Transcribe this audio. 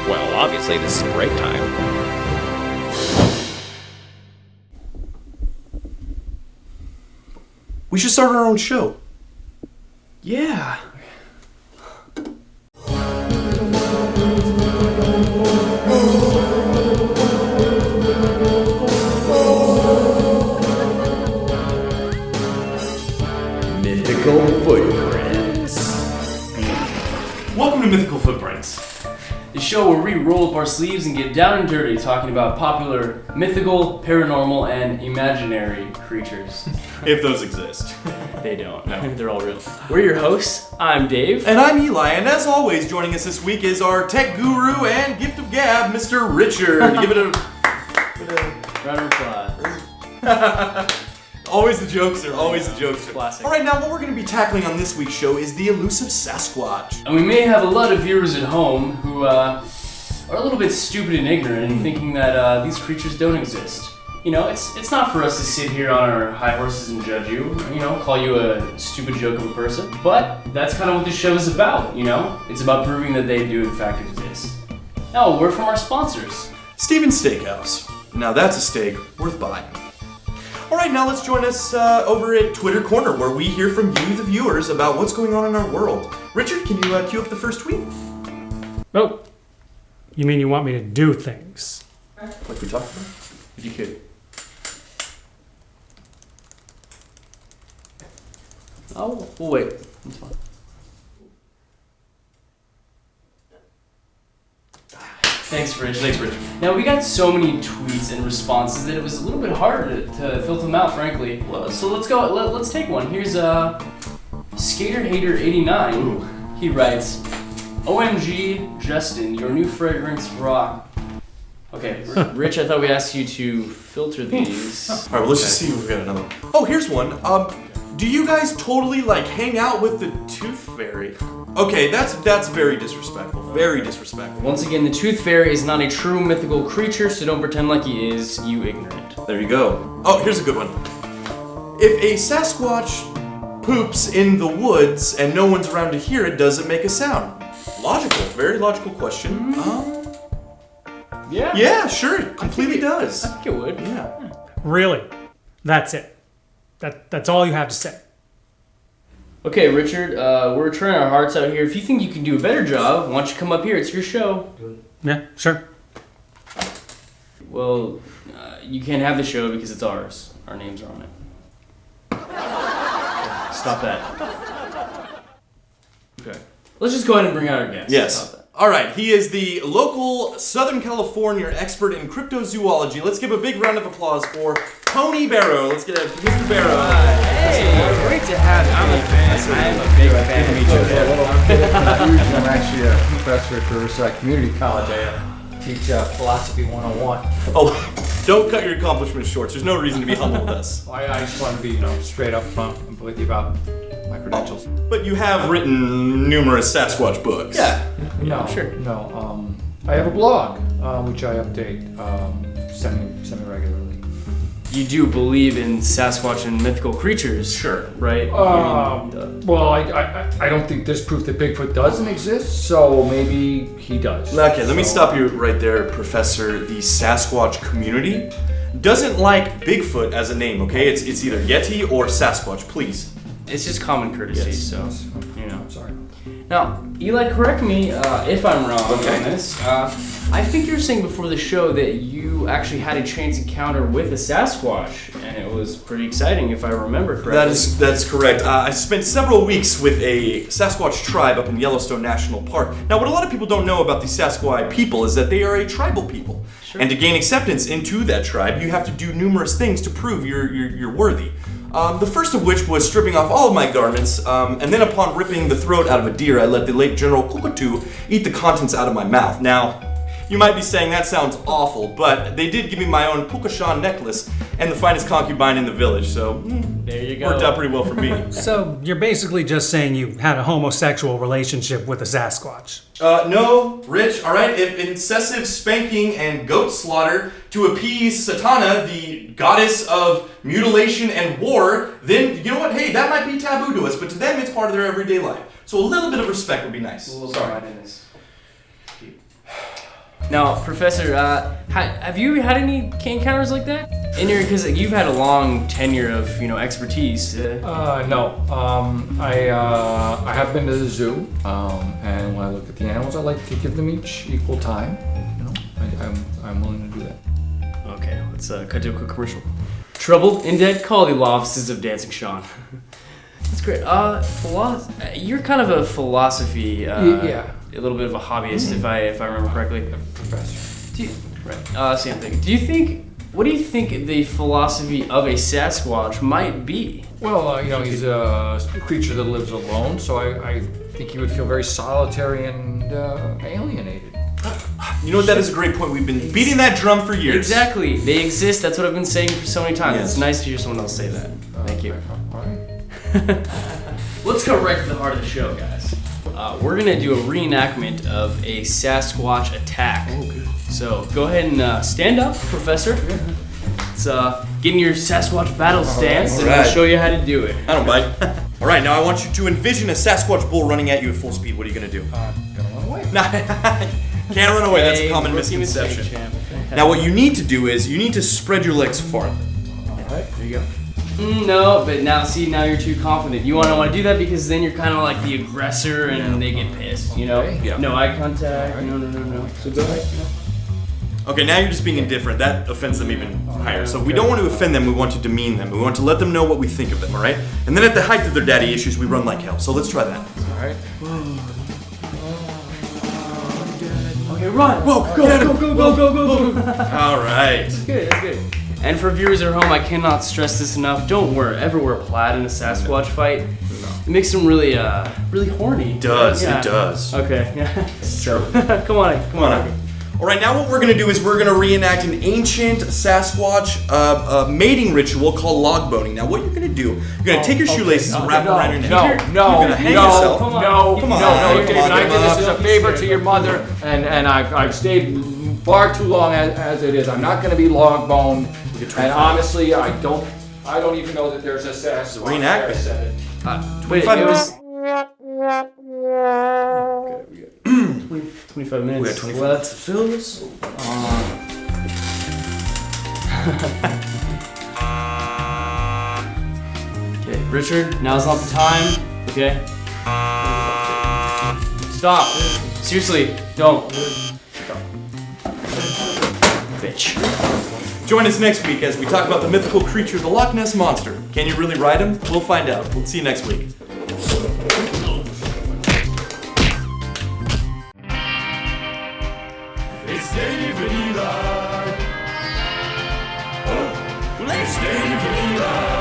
Well, obviously this is break time. We should start our own show. Yeah. Mythical Footprints. Welcome to Mythical Footprints, the show where we roll up our sleeves and get down and dirty talking about popular, mythical, paranormal, and imaginary creatures. If those exist. They don't. No, they're all real. We're your hosts. I'm Dave. And I'm Eli, and as always, joining us this week is our tech guru and gift of gab, Mr. Richard. Give it a Round of applause. Always the jokester, always the jokester. Classic. Alright, now what we're going to be tackling on this week's show is the elusive Sasquatch. And we may have a lot of viewers at home who are a little bit stupid and ignorant in thinking that these creatures don't exist. You know, it's not for us to sit here on our high horses and judge you, call you a stupid joke of a person. But that's kind of what this show is about, It's about proving that they do in fact exist. Now, a word from our sponsors. Stephen's Steakhouse. Now that's a steak worth buying. Alright, now let's join us over at Twitter Corner, where we hear from you, the viewers, about what's going on in our world. Richard, can you cue up the first tweet? Oh, you mean you want me to do things? Like we talked about? If you could. Oh, we'll wait. That's fine. Thanks, Rich. Now, we got so many tweets and responses that it was a little bit hard to filter them out, frankly. So let's go. Let's take one. Here's Skater Hater 89. He writes, "OMG, Justin, your new fragrance rock." Okay, Rich, I thought we asked you to filter these. Alright, well, let's just see if we've got another one. Oh, here's one. Do you guys totally, hang out with the Tooth Fairy? Okay, that's very disrespectful. Very disrespectful. Once again, the Tooth Fairy is not a true mythical creature, so don't pretend like he is, you ignorant. There you go. Oh, here's a good one. If a Sasquatch poops in the woods and no one's around to hear it, does it make a sound? Logical. Very logical question. Yeah. Yeah, sure. It completely does. I think it would. Yeah. Really? That's it? That's all you have to say? Okay, Richard, we're trying our hearts out here. If you think you can do a better job, why don't you come up here? It's your show. Yeah, sure. Well, you can't have the show because it's ours. Our names are on it. Stop that. Okay. Let's just go ahead and bring out our guest. Yes. Alright, he is the local Southern California expert in cryptozoology. Let's give a big round of applause for Tony Barrow. Let's get Mr. Barrow. Hey, great to have you. I'm a fan. I am a big fan of each other. I'm actually a professor at Riverside Community College. I teach Philosophy 101. Oh, don't cut your accomplishments short. There's no reason to be humble with us. I just want to be, straight up front with you about my credentials. But you have written numerous Sasquatch books. Yeah. No, sure. No, I have a blog, which I update semi-regularly. You do believe in Sasquatch and mythical creatures. Sure. Right? Well, I don't think there's proof that Bigfoot doesn't exist, so maybe he does. Okay, let me stop you right there, Professor. The Sasquatch community doesn't like Bigfoot as a name, okay? It's either Yeti or Sasquatch, please. It's just common courtesy, Yes. so, Sorry. Now, Eli, correct me if I'm wrong on this. I think you were saying before the show that you actually had a chance encounter with a Sasquatch, and it was pretty exciting, if I remember correctly. That's correct. I spent several weeks with a Sasquatch tribe up in Yellowstone National Park. Now, what a lot of people don't know about the Sasquatch people is that they are a tribal people. Sure. And to gain acceptance into that tribe, you have to do numerous things to prove you're worthy. The first of which was stripping off all of my garments, and then upon ripping the throat out of a deer, I let the late General Cockatoo eat the contents out of my mouth. Now, you might be saying that sounds awful, but they did give me my own Pukashan necklace and the finest concubine in the village, so there you go. Worked out pretty well for me. So you're basically just saying you had a homosexual relationship with a Sasquatch? No, Rich, alright? If incessive spanking and goat slaughter to appease Satana, the goddess of mutilation and war, then, you know what? Hey, that might be taboo to us, but to them it's part of their everyday life. So a little bit of respect would be nice. A little Sorry. pride in this. Now, Professor, have you had any encounters like that? Because you've had a long tenure of, expertise. No. I have been to the zoo, and when I look at the animals, I like to give them each equal time. I'm willing to do that. Okay, let's cut to a quick commercial. Troubled and dead? Call the law offices of Dancing Sean. That's great. You're kind of a philosophy. Yeah. A little bit of a hobbyist, if I remember correctly. Professor. Right. Same thing. What do you think the philosophy of a Sasquatch might be? Well, he's a creature that lives alone, so I think he would feel very solitary and alienated. You know what? That is a great point. We've been beating that drum for years. Exactly. They exist. That's what I've been saying for so many times. Yes. It's nice to hear someone else say that. Thank you. All right. Let's go right to the heart of the show, guys. We're gonna do a reenactment of a Sasquatch attack. Oh, good. So go ahead and stand up, Professor. Let's get in your Sasquatch battle stance, and All right. I'll show you how to do it. I don't bite. All right, now I want you to envision a Sasquatch bull running at you at full speed. What are you gonna do? Gonna run away. Can't run away. That's a Hey, common rookie mistake, misconception. champ. Now what you need to do is you need to spread your legs farther. All right. There you go. No, but now you're too confident. You want to do that because then you're kind of like the aggressor and they get pissed, Okay. Yeah. No eye contact. No. So go ahead. Okay, now you're just being indifferent. That offends them even higher. So we don't want to offend them. We want to demean them. We want to let them know what we think of them. All right. And then at the height of their daddy issues, we run like hell. So let's try that. All right. Okay, run. Whoa! Go. All right. That's good. And for viewers at home, I cannot stress this enough. Don't ever wear plaid in a Sasquatch fight. It makes them really horny. It does. Yeah. It does. Okay. Yeah. So come on. All right, now what we're gonna do is we're gonna reenact an ancient Sasquatch mating ritual called log boning. Now, what you're gonna do? You're gonna take your shoelaces and wrap them around your neck. No, You're gonna hang yourself. Come on. No, Come on. David. Come on, I come did this on. as a favor to your mother, and I've stayed far too long as it is. I'm not going to be log boned, and honestly, I don't even know that there's a Sasquatch. Reenactment. I said it. Wait, 25 it minutes. was 25 minutes. We got 25 minutes to fill this. Okay, Richard, now's not the time. Okay. Stop. Seriously, don't. Bitch. Join us next week as we talk about the mythical creature, the Loch Ness Monster. Can you really ride him? We'll find out. We'll see you next week. It's Dave and Eli. It's Dave and Eli.